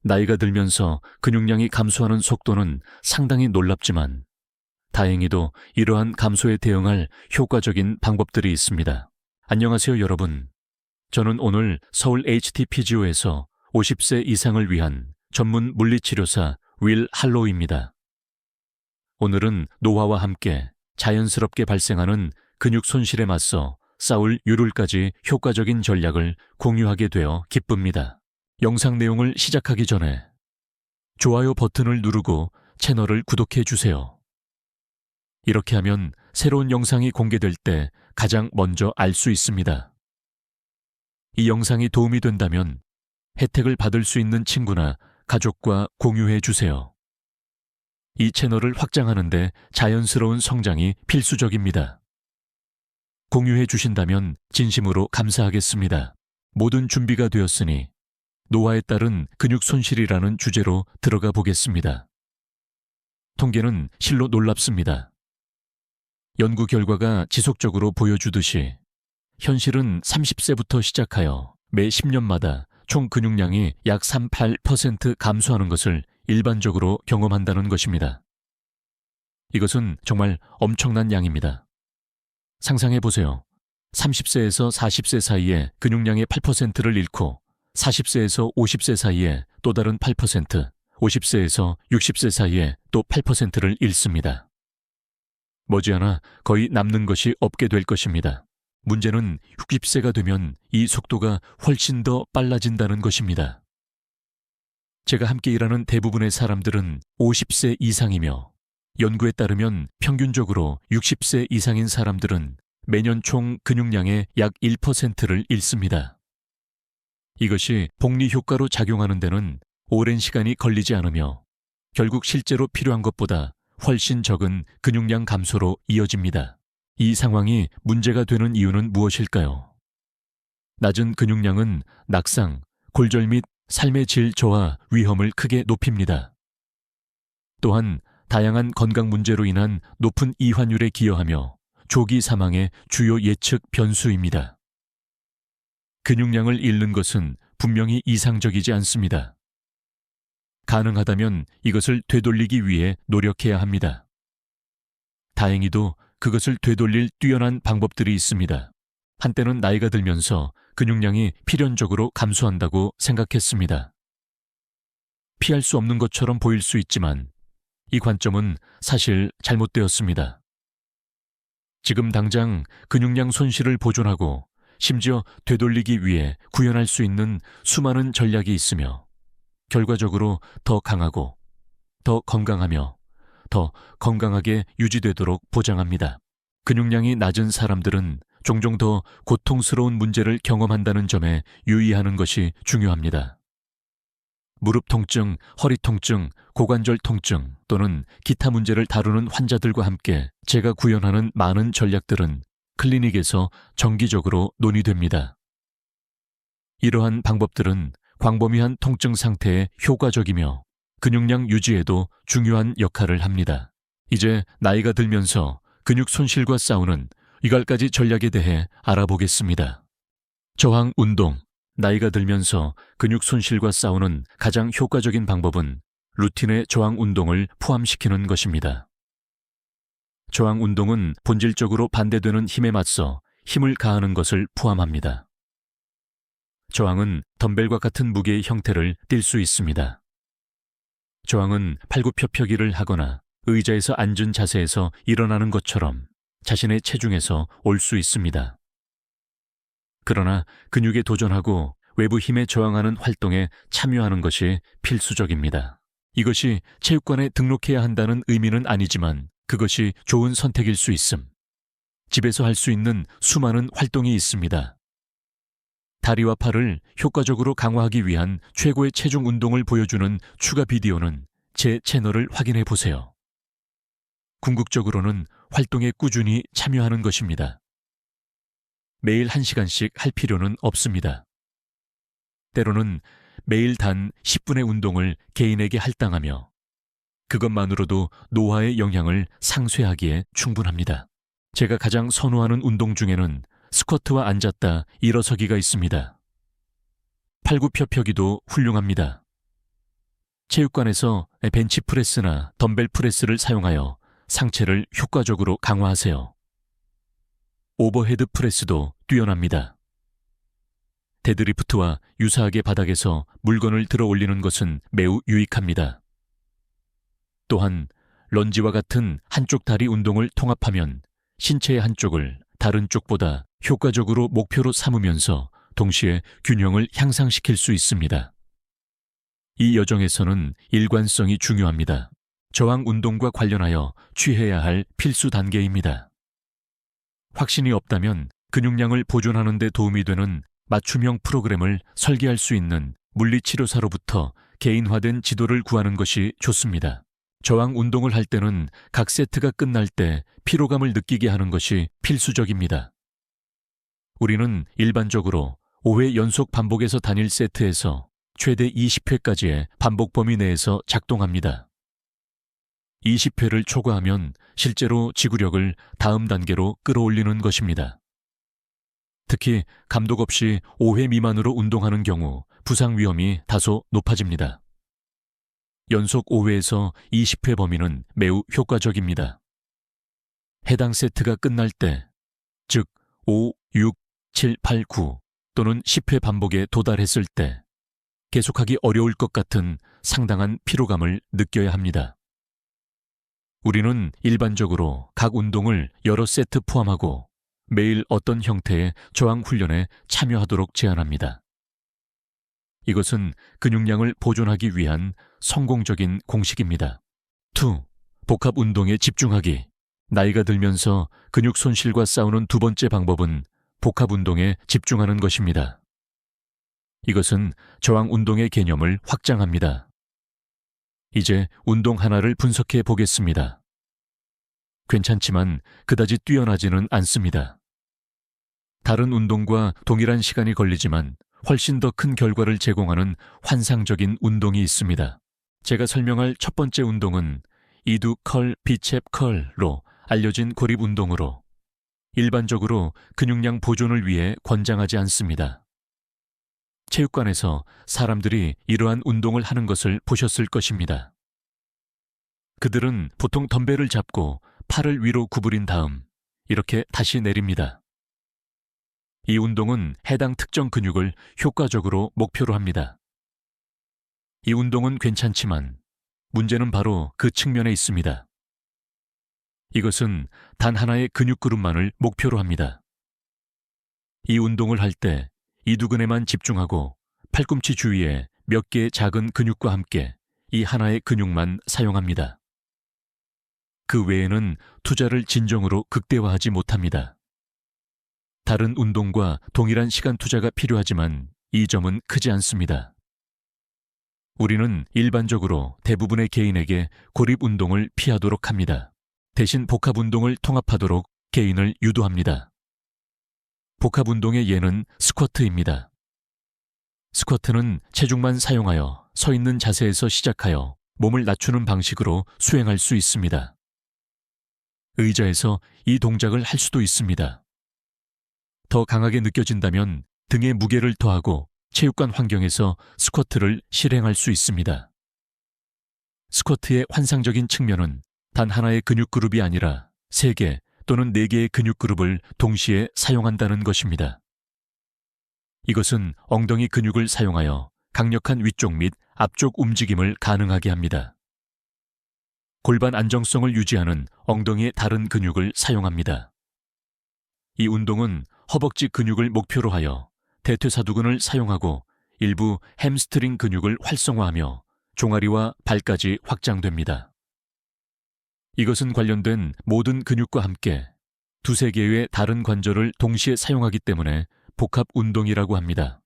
나이가 들면서 근육량이 감소하는 속도는 상당히 놀랍지만 다행히도 이러한 감소에 대응할 효과적인 방법들이 있습니다. 안녕하세요, 여러분. 저는 오늘 서울 HTPGO에서 50세 이상을 위한 전문 물리치료사 윌 할로우입니다. 오늘은 노화와 함께 자연스럽게 발생하는 근육 손실에 맞서 싸울 유룰까지 효과적인 전략을 공유하게 되어 기쁩니다. 영상 내용을 시작하기 전에 좋아요 버튼을 누르고 채널을 구독해 주세요. 이렇게 하면 새로운 영상이 공개될 때 가장 먼저 알 수 있습니다. 이 영상이 도움이 된다면 혜택을 받을 수 있는 친구나 가족과 공유해 주세요. 이 채널을 확장하는 데 자연스러운 성장이 필수적입니다. 공유해 주신다면 진심으로 감사하겠습니다. 모든 준비가 되었으니 노화에 따른 근육 손실이라는 주제로 들어가 보겠습니다. 통계는 실로 놀랍습니다. 연구 결과가 지속적으로 보여주듯이 현실은 30세부터 시작하여 매 10년마다 총 근육량이 약 38% 감소하는 것을 일반적으로 경험한다는 것입니다. 이것은 정말 엄청난 양입니다. 상상해 보세요. 30세에서 40세 사이에 근육량의 8%를 잃고 40세에서 50세 사이에 또 다른 8%, 50세에서 60세 사이에 또 8%를 잃습니다. 머지않아 거의 남는 것이 없게 될 것입니다. 문제는 60세가 되면 이 속도가 훨씬 더 빨라진다는 것입니다. 제가 함께 일하는 대부분의 사람들은 50세 이상이며 연구에 따르면 평균적으로 60세 이상인 사람들은 매년 총 근육량의 약 1%를 잃습니다. 이것이 복리 효과로 작용하는 데는 오랜 시간이 걸리지 않으며 결국 실제로 필요한 것보다 훨씬 적은 근육량 감소로 이어집니다. 이 상황이 문제가 되는 이유는 무엇일까요? 낮은 근육량은 낙상, 골절 및 삶의 질 저하 위험을 크게 높입니다. 또한 다양한 건강 문제로 인한 높은 이환율에 기여하며 조기 사망의 주요 예측 변수입니다. 근육량을 잃는 것은 분명히 이상적이지 않습니다. 가능하다면 이것을 되돌리기 위해 노력해야 합니다. 다행히도 그것을 되돌릴 뛰어난 방법들이 있습니다. 한때는 나이가 들면서 근육량이 필연적으로 감소한다고 생각했습니다. 피할 수 없는 것처럼 보일 수 있지만 이 관점은 사실 잘못되었습니다. 지금 당장 근육량 손실을 보존하고 심지어 되돌리기 위해 구현할 수 있는 수많은 전략이 있으며 결과적으로 더 강하고 더 건강하며 더 건강하게 유지되도록 보장합니다. 근육량이 낮은 사람들은 종종 더 고통스러운 문제를 경험한다는 점에 유의하는 것이 중요합니다. 무릎 통증, 허리 통증, 고관절 통증 또는 기타 문제를 다루는 환자들과 함께 제가 구현하는 많은 전략들은 클리닉에서 정기적으로 논의됩니다. 이러한 방법들은 광범위한 통증 상태에 효과적이며 근육량 유지에도 중요한 역할을 합니다. 이제 나이가 들면서 근육 손실과 싸우는 8가지 전략에 대해 알아보겠습니다. 저항 운동. 나이가 들면서 근육 손실과 싸우는 가장 효과적인 방법은 루틴의 저항 운동을 포함시키는 것입니다. 저항 운동은 본질적으로 반대되는 힘에 맞서 힘을 가하는 것을 포함합니다. 저항은 덤벨과 같은 무게의 형태를 띌 수 있습니다. 저항은 팔굽혀펴기를 하거나 의자에서 앉은 자세에서 일어나는 것처럼 자신의 체중에서 올 수 있습니다. 그러나 근육에 도전하고 외부 힘에 저항하는 활동에 참여하는 것이 필수적입니다. 이것이 체육관에 등록해야 한다는 의미는 아니지만 그것이 좋은 선택일 수 있음. 집에서 할 수 있는 수많은 활동이 있습니다. 다리와 팔을 효과적으로 강화하기 위한 최고의 체중 운동을 보여주는 추가 비디오는 제 채널을 확인해 보세요. 궁극적으로는 활동에 꾸준히 참여하는 것입니다. 매일 1시간씩 할 필요는 없습니다. 때로는 매일 단 10분의 운동을 개인에게 할당하며 그것만으로도 노화의 영향을 상쇄하기에 충분합니다. 제가 가장 선호하는 운동 중에는 스쿼트와 앉았다 일어서기가 있습니다. 팔굽혀펴기도 훌륭합니다. 체육관에서 벤치프레스나 덤벨 프레스를 사용하여 상체를 효과적으로 강화하세요. 오버헤드 프레스도 뛰어납니다. 데드리프트와 유사하게 바닥에서 물건을 들어 올리는 것은 매우 유익합니다. 또한 런지와 같은 한쪽 다리 운동을 통합하면 신체의 한쪽을 다른 쪽보다 효과적으로 목표로 삼으면서 동시에 균형을 향상시킬 수 있습니다. 이 여정에서는 일관성이 중요합니다. 저항 운동과 관련하여 취해야 할 필수 단계입니다. 확신이 없다면 근육량을 보존하는 데 도움이 되는 맞춤형 프로그램을 설계할 수 있는 물리치료사로부터 개인화된 지도를 구하는 것이 좋습니다. 저항 운동을 할 때는 각 세트가 끝날 때 피로감을 느끼게 하는 것이 필수적입니다. 우리는 일반적으로 5회 연속 반복에서 단일 세트에서 최대 20회까지의 반복 범위 내에서 작동합니다. 20회를 초과하면 실제로 지구력을 다음 단계로 끌어올리는 것입니다. 특히 감독 없이 5회 미만으로 운동하는 경우 부상 위험이 다소 높아집니다. 연속 5회에서 20회 범위는 매우 효과적입니다. 해당 세트가 끝날 때, 즉 5, 6, 7, 8, 9 또는 10회 반복에 도달했을 때 계속하기 어려울 것 같은 상당한 피로감을 느껴야 합니다. 우리는 일반적으로 각 운동을 여러 세트 포함하고 매일 어떤 형태의 저항 훈련에 참여하도록 제안합니다. 이것은 근육량을 보존하기 위한 성공적인 공식입니다. 2. 복합 운동에 집중하기. 나이가 들면서 근육 손실과 싸우는 두 번째 방법은 복합 운동에 집중하는 것입니다. 이것은 저항 운동의 개념을 확장합니다. 이제 운동 하나를 분석해 보겠습니다. 괜찮지만 그다지 뛰어나지는 않습니다. 다른 운동과 동일한 시간이 걸리지만 훨씬 더 큰 결과를 제공하는 환상적인 운동이 있습니다. 제가 설명할 첫 번째 운동은 이두 컬 비셉 컬로 알려진 고립 운동으로 일반적으로 근육량 보존을 위해 권장하지 않습니다. 체육관에서 사람들이 이러한 운동을 하는 것을 보셨을 것입니다. 그들은 보통 덤벨을 잡고 팔을 위로 구부린 다음 이렇게 다시 내립니다. 이 운동은 해당 특정 근육을 효과적으로 목표로 합니다. 이 운동은 괜찮지만 문제는 바로 그 측면에 있습니다. 이것은 단 하나의 근육 그룹만을 목표로 합니다. 이 운동을 할 때 이두근에만 집중하고 팔꿈치 주위에 몇 개의 작은 근육과 함께 이 하나의 근육만 사용합니다. 그 외에는 투자를 진정으로 극대화하지 못합니다. 다른 운동과 동일한 시간 투자가 필요하지만 이 점은 크지 않습니다. 우리는 일반적으로 대부분의 개인에게 고립 운동을 피하도록 합니다. 대신 복합 운동을 통합하도록 개인을 유도합니다. 복합 운동의 예는 스쿼트입니다. 스쿼트는 체중만 사용하여 서 있는 자세에서 시작하여 몸을 낮추는 방식으로 수행할 수 있습니다. 의자에서 이 동작을 할 수도 있습니다. 더 강하게 느껴진다면 등에 무게를 더하고 체육관 환경에서 스쿼트를 실행할 수 있습니다. 스쿼트의 환상적인 측면은 단 하나의 근육 그룹이 아니라 3개 또는 4개의 근육 그룹을 동시에 사용한다는 것입니다. 이것은 엉덩이 근육을 사용하여 강력한 위쪽 및 앞쪽 움직임을 가능하게 합니다. 골반 안정성을 유지하는 엉덩이의 다른 근육을 사용합니다. 이 운동은 허벅지 근육을 목표로 하여 대퇴사두근을 사용하고 일부 햄스트링 근육을 활성화하며 종아리와 발까지 확장됩니다. 이것은 관련된 모든 근육과 함께 2-3개의 다른 관절을 동시에 사용하기 때문에 복합 운동이라고 합니다.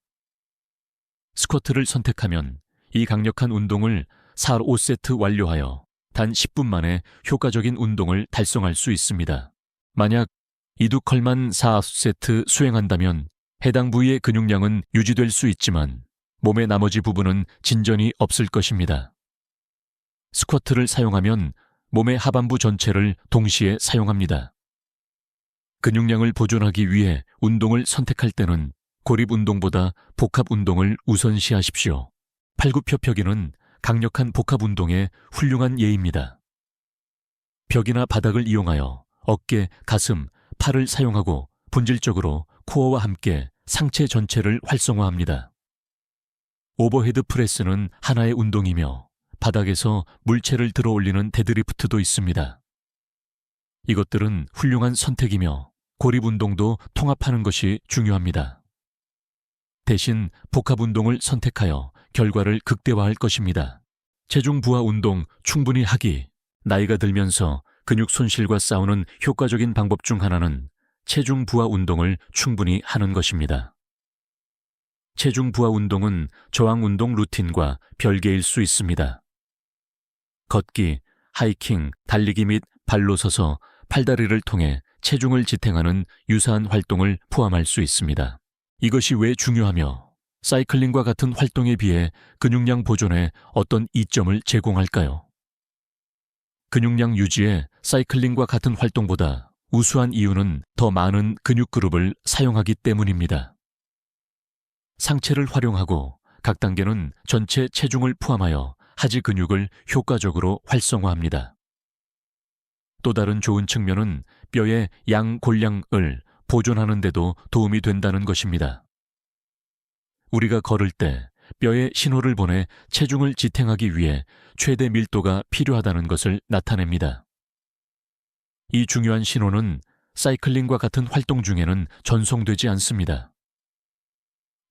스쿼트를 선택하면 이 강력한 운동을 4-5세트 완료하여 단 10분 만에 효과적인 운동을 달성할 수 있습니다. 만약 이두컬만 4세트 수행한다면 해당 부위의 근육량은 유지될 수 있지만 몸의 나머지 부분은 진전이 없을 것입니다. 스쿼트를 사용하면 몸의 하반부 전체를 동시에 사용합니다. 근육량을 보존하기 위해 운동을 선택할 때는 고립 운동보다 복합 운동을 우선시하십시오. 팔굽혀펴기는 강력한 복합 운동의 훌륭한 예입니다. 벽이나 바닥을 이용하여 어깨, 가슴, 팔을 사용하고 본질적으로 코어와 함께 상체 전체를 활성화합니다. 오버헤드 프레스는 하나의 운동이며 바닥에서 물체를 들어 올리는 데드리프트도 있습니다. 이것들은 훌륭한 선택이며 고립 운동도 통합하는 것이 중요합니다. 대신 복합 운동을 선택하여 결과를 극대화할 것입니다. 체중 부하 운동 충분히 하기. 나이가 들면서 근육 손실과 싸우는 효과적인 방법 중 하나는 체중 부하 운동을 충분히 하는 것입니다. 체중 부하 운동은 저항 운동 루틴과 별개일 수 있습니다. 걷기, 하이킹, 달리기 및 발로 서서 팔다리를 통해 체중을 지탱하는 유사한 활동을 포함할 수 있습니다. 이것이 왜 중요하며 사이클링과 같은 활동에 비해 근육량 보존에 어떤 이점을 제공할까요? 근육량 유지에 사이클링과 같은 활동보다 우수한 이유는 더 많은 근육 그룹을 사용하기 때문입니다. 상체를 활용하고 각 단계는 전체 체중을 포함하여 하지 근육을 효과적으로 활성화합니다. 또 다른 좋은 측면은 뼈의 양골량을 보존하는 데도 도움이 된다는 것입니다. 우리가 걸을 때 뼈에 신호를 보내 체중을 지탱하기 위해 최대 밀도가 필요하다는 것을 나타냅니다. 이 중요한 신호는 사이클링과 같은 활동 중에는 전송되지 않습니다.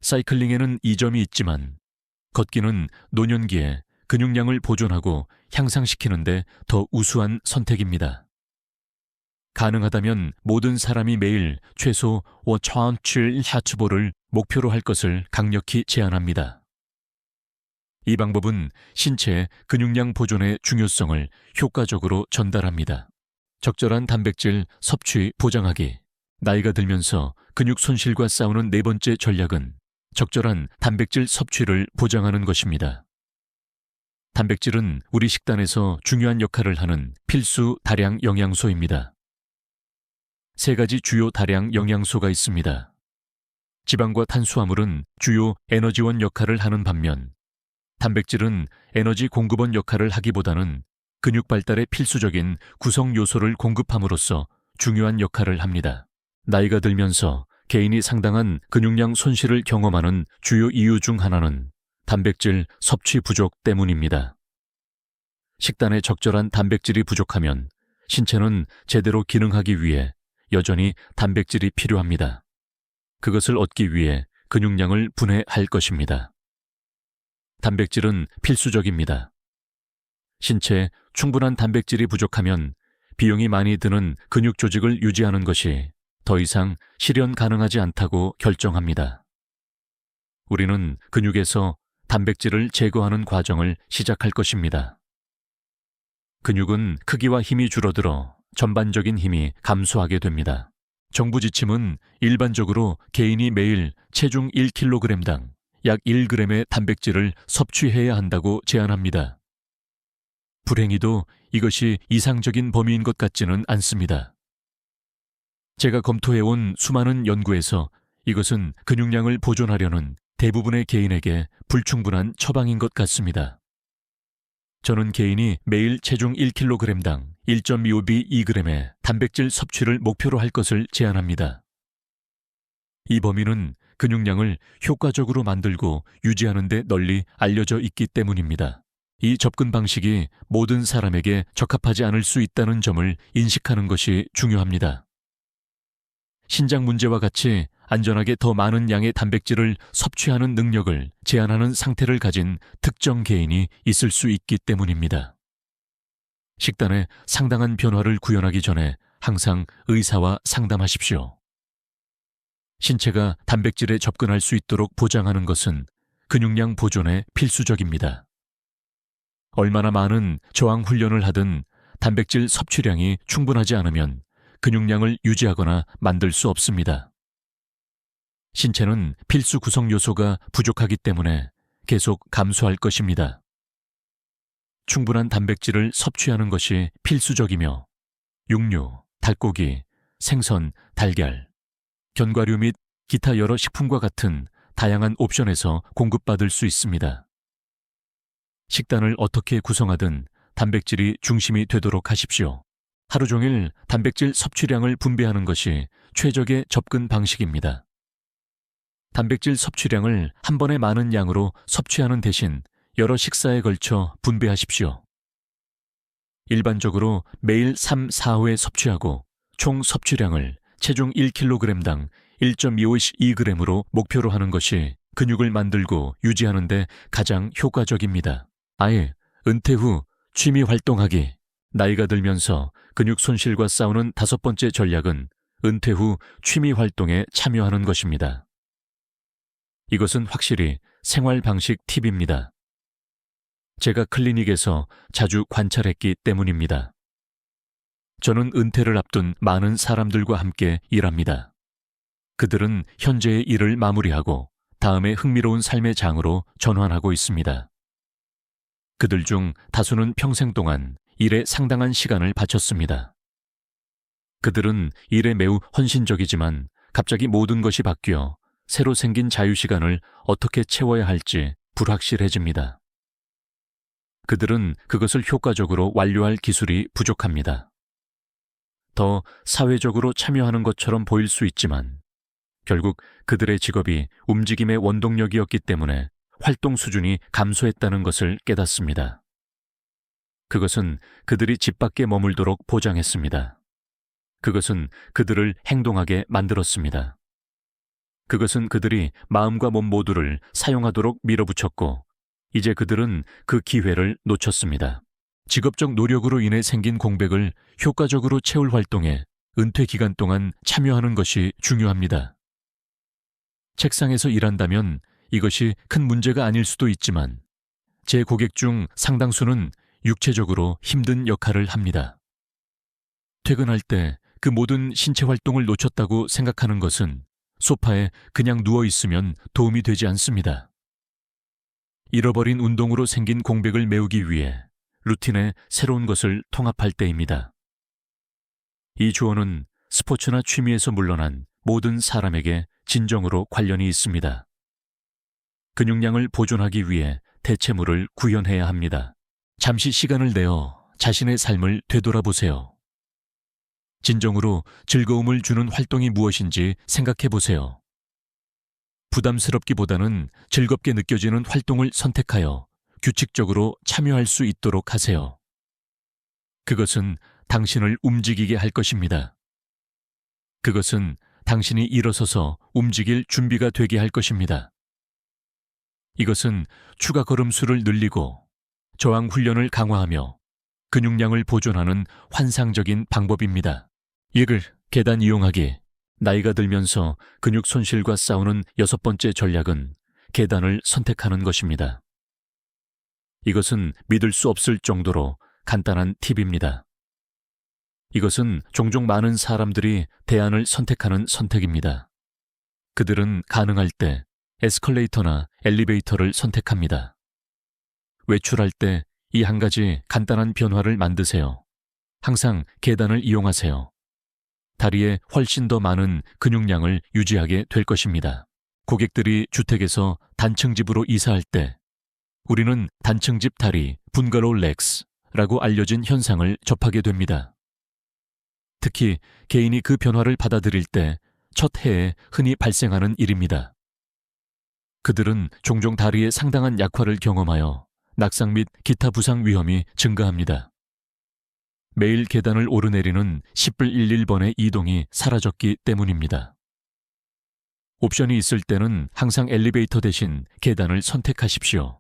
사이클링에는 이점이 있지만 걷기는 노년기에 근육량을 보존하고 향상시키는 데 더 우수한 선택입니다. 가능하다면 모든 사람이 매일 최소 5,700Hz를 목표로 할 것을 강력히 제안합니다. 이 방법은 신체의 근육량 보존의 중요성을 효과적으로 전달합니다. 적절한 단백질 섭취 보장하기. 나이가 들면서 근육 손실과 싸우는 네 번째 전략은 적절한 단백질 섭취를 보장하는 것입니다. 단백질은 우리 식단에서 중요한 역할을 하는 필수 다량 영양소입니다. 세 가지 주요 다량 영양소가 있습니다. 지방과 탄수화물은 주요 에너지원 역할을 하는 반면 단백질은 에너지 공급원 역할을 하기보다는 근육 발달에 필수적인 구성 요소를 공급함으로써 중요한 역할을 합니다. 나이가 들면서 개인이 상당한 근육량 손실을 경험하는 주요 이유 중 하나는 단백질 섭취 부족 때문입니다. 식단에 적절한 단백질이 부족하면 신체는 제대로 기능하기 위해 여전히 단백질이 필요합니다. 그것을 얻기 위해 근육량을 분해할 것입니다. 단백질은 필수적입니다. 신체에 충분한 단백질이 부족하면 비용이 많이 드는 근육 조직을 유지하는 것이 더 이상 실현 가능하지 않다고 결정합니다. 우리는 근육에서 단백질을 제거하는 과정을 시작할 것입니다. 근육은 크기와 힘이 줄어들어 전반적인 힘이 감소하게 됩니다. 정부 지침은 일반적으로 개인이 매일 체중 1kg당 약 1g의 단백질을 섭취해야 한다고 제안합니다. 불행히도 이것이 이상적인 범위인 것 같지는 않습니다. 제가 검토해온 수많은 연구에서 이것은 근육량을 보존하려는 대부분의 개인에게 불충분한 처방인 것 같습니다. 저는 개인이 매일 체중 1kg당 1.25b2g의 단백질 섭취를 목표로 할 것을 제안합니다. 이 범위는 근육량을 효과적으로 만들고 유지하는 데 널리 알려져 있기 때문입니다. 이 접근 방식이 모든 사람에게 적합하지 않을 수 있다는 점을 인식하는 것이 중요합니다. 신장 문제와 같이 안전하게 더 많은 양의 단백질을 섭취하는 능력을 제한하는 상태를 가진 특정 개인이 있을 수 있기 때문입니다. 식단에 상당한 변화를 구현하기 전에 항상 의사와 상담하십시오. 신체가 단백질에 접근할 수 있도록 보장하는 것은 근육량 보존에 필수적입니다. 얼마나 많은 저항 훈련을 하든 단백질 섭취량이 충분하지 않으면 근육량을 유지하거나 만들 수 없습니다. 신체는 필수 구성 요소가 부족하기 때문에 계속 감소할 것입니다. 충분한 단백질을 섭취하는 것이 필수적이며 육류, 닭고기, 생선, 달걀, 견과류 및 기타 여러 식품과 같은 다양한 옵션에서 공급받을 수 있습니다. 식단을 어떻게 구성하든 단백질이 중심이 되도록 하십시오. 하루 종일 단백질 섭취량을 분배하는 것이 최적의 접근 방식입니다. 단백질 섭취량을 한 번에 많은 양으로 섭취하는 대신 여러 식사에 걸쳐 분배하십시오. 일반적으로 매일 3, 4회 섭취하고 총 섭취량을 체중 1kg당 1.25g으로 목표로 하는 것이 근육을 만들고 유지하는 데 가장 효과적입니다. 아예 은퇴 후 취미 활동하기. 나이가 들면서 근육 손실과 싸우는 5번째 전략은 은퇴 후 취미 활동에 참여하는 것입니다. 이것은 확실히 생활 방식 팁입니다. 제가 클리닉에서 자주 관찰했기 때문입니다. 저는 은퇴를 앞둔 많은 사람들과 함께 일합니다. 그들은 현재의 일을 마무리하고 다음에 흥미로운 삶의 장으로 전환하고 있습니다. 그들 중 다수는 평생 동안 일에 상당한 시간을 바쳤습니다. 그들은 일에 매우 헌신적이지만 갑자기 모든 것이 바뀌어 새로 생긴 자유시간을 어떻게 채워야 할지 불확실해집니다. 그들은 그것을 효과적으로 완료할 기술이 부족합니다. 더 사회적으로 참여하는 것처럼 보일 수 있지만 결국 그들의 직업이 움직임의 원동력이었기 때문에 활동 수준이 감소했다는 것을 깨닫습니다. 그것은 그들이 집 밖에 머물도록 보장했습니다. 그것은 그들을 행동하게 만들었습니다. 그것은 그들이 마음과 몸 모두를 사용하도록 밀어붙였고 이제 그들은 그 기회를 놓쳤습니다. 직업적 노력으로 인해 생긴 공백을 효과적으로 채울 활동에 은퇴 기간 동안 참여하는 것이 중요합니다. 책상에서 일한다면 이것이 큰 문제가 아닐 수도 있지만 제 고객 중 상당수는 육체적으로 힘든 역할을 합니다. 퇴근할 때 그 모든 신체 활동을 놓쳤다고 생각하는 것은 소파에 그냥 누워 있으면 도움이 되지 않습니다. 잃어버린 운동으로 생긴 공백을 메우기 위해 루틴에 새로운 것을 통합할 때입니다. 이 조언은 스포츠나 취미에서 물러난 모든 사람에게 진정으로 관련이 있습니다. 근육량을 보존하기 위해 대체물을 구현해야 합니다. 잠시 시간을 내어 자신의 삶을 되돌아보세요. 진정으로 즐거움을 주는 활동이 무엇인지 생각해 보세요. 부담스럽기보다는 즐겁게 느껴지는 활동을 선택하여 규칙적으로 참여할 수 있도록 하세요. 그것은 당신을 움직이게 할 것입니다. 그것은 당신이 일어서서 움직일 준비가 되게 할 것입니다. 이것은 추가 걸음수를 늘리고 저항 훈련을 강화하며 근육량을 보존하는 환상적인 방법입니다. 예를 계단 이용하기. 나이가 들면서 근육 손실과 싸우는 6번째 전략은 계단을 선택하는 것입니다. 이것은 믿을 수 없을 정도로 간단한 팁입니다. 이것은 종종 많은 사람들이 대안을 선택하는 선택입니다. 그들은 가능할 때 에스컬레이터나 엘리베이터를 선택합니다. 외출할 때 이 한 가지 간단한 변화를 만드세요. 항상 계단을 이용하세요. 다리에 훨씬 더 많은 근육량을 유지하게 될 것입니다. 고객들이 주택에서 단층 집으로 이사할 때 우리는 단층집 다리, 분가로우 렉스라고 알려진 현상을 접하게 됩니다. 특히 개인이 그 변화를 받아들일 때 첫 해에 흔히 발생하는 일입니다. 그들은 종종 다리에 상당한 약화를 경험하여 낙상 및 기타 부상 위험이 증가합니다. 매일 계단을 오르내리는 10불 11번의 이동이 사라졌기 때문입니다. 옵션이 있을 때는 항상 엘리베이터 대신 계단을 선택하십시오.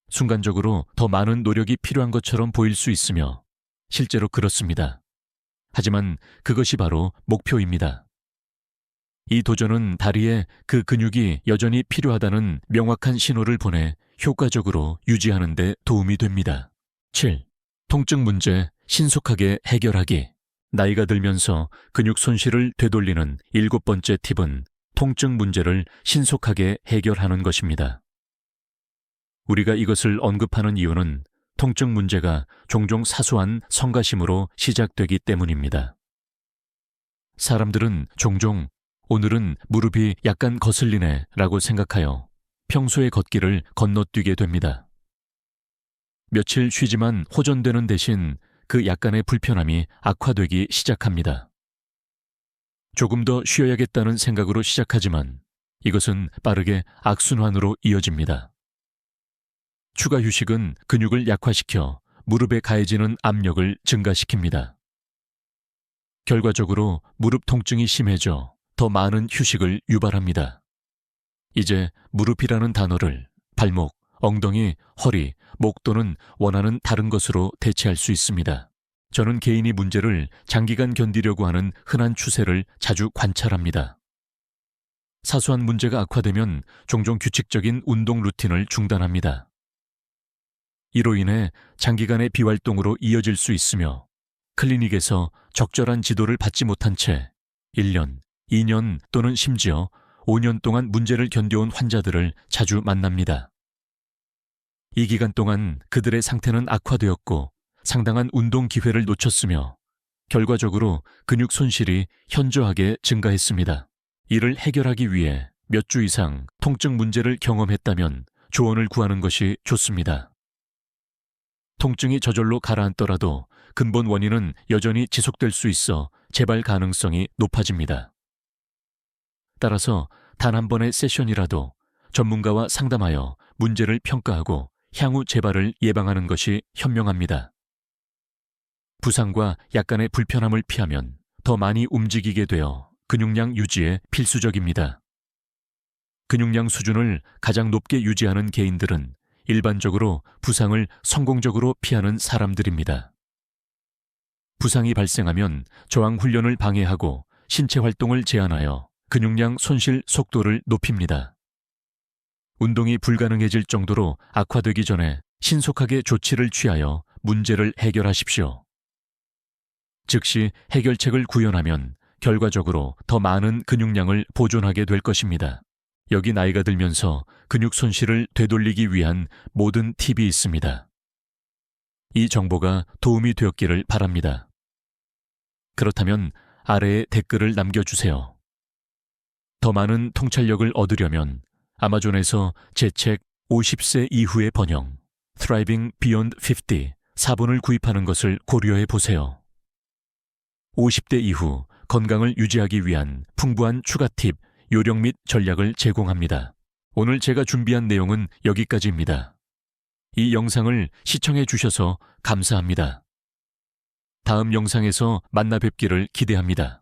순간적으로 더 많은 노력이 필요한 것처럼 보일 수 있으며 실제로 그렇습니다. 하지만 그것이 바로 목표입니다. 이 도전은 다리에 그 근육이 여전히 필요하다는 명확한 신호를 보내 효과적으로 유지하는 데 도움이 됩니다. 7. 통증 문제 신속하게 해결하기. 나이가 들면서 근육 손실을 되돌리는 7번째 팁은 통증 문제를 신속하게 해결하는 것입니다. 우리가 이것을 언급하는 이유는 통증 문제가 종종 사소한 성가심으로 시작되기 때문입니다. 사람들은 종종 오늘은 무릎이 약간 거슬리네 라고 생각하여 평소의 걷기를 건너뛰게 됩니다. 며칠 쉬지만 호전되는 대신 그 약간의 불편함이 악화되기 시작합니다. 조금 더 쉬어야겠다는 생각으로 시작하지만 이것은 빠르게 악순환으로 이어집니다. 추가 휴식은 근육을 약화시켜 무릎에 가해지는 압력을 증가시킵니다. 결과적으로 무릎 통증이 심해져 더 많은 휴식을 유발합니다. 이제 무릎이라는 단어를 발목, 엉덩이, 허리, 목 또는 원하는 다른 것으로 대체할 수 있습니다. 저는 개인이 문제를 장기간 견디려고 하는 흔한 추세를 자주 관찰합니다. 사소한 문제가 악화되면 종종 규칙적인 운동 루틴을 중단합니다. 이로 인해 장기간의 비활동으로 이어질 수 있으며 클리닉에서 적절한 지도를 받지 못한 채 1년, 2년 또는 심지어 5년 동안 문제를 견뎌온 환자들을 자주 만납니다. 이 기간 동안 그들의 상태는 악화되었고 상당한 운동 기회를 놓쳤으며 결과적으로 근육 손실이 현저하게 증가했습니다. 이를 해결하기 위해 몇 주 이상 통증 문제를 경험했다면 조언을 구하는 것이 좋습니다. 통증이 저절로 가라앉더라도 근본 원인은 여전히 지속될 수 있어 재발 가능성이 높아집니다. 따라서 단 한 번의 세션이라도 전문가와 상담하여 문제를 평가하고 향후 재발을 예방하는 것이 현명합니다. 부상과 약간의 불편함을 피하면 더 많이 움직이게 되어 근육량 유지에 필수적입니다. 근육량 수준을 가장 높게 유지하는 개인들은 일반적으로 부상을 성공적으로 피하는 사람들입니다. 부상이 발생하면 저항 훈련을 방해하고 신체 활동을 제한하여 근육량 손실 속도를 높입니다. 운동이 불가능해질 정도로 악화되기 전에 신속하게 조치를 취하여 문제를 해결하십시오. 즉시 해결책을 구현하면 결과적으로 더 많은 근육량을 보존하게 될 것입니다. 여기 나이가 들면서 근육 손실을 되돌리기 위한 모든 팁이 있습니다. 이 정보가 도움이 되었기를 바랍니다. 그렇다면 아래에 댓글을 남겨주세요. 더 많은 통찰력을 얻으려면 아마존에서 제 책 50세 이후의 번영, Thriving Beyond 50, 4본을 구입하는 것을 고려해 보세요. 50대 이후 건강을 유지하기 위한 풍부한 추가 팁, 요령 및 전략을 제공합니다. 오늘 제가 준비한 내용은 여기까지입니다. 이 영상을 시청해 주셔서 감사합니다. 다음 영상에서 만나 뵙기를 기대합니다.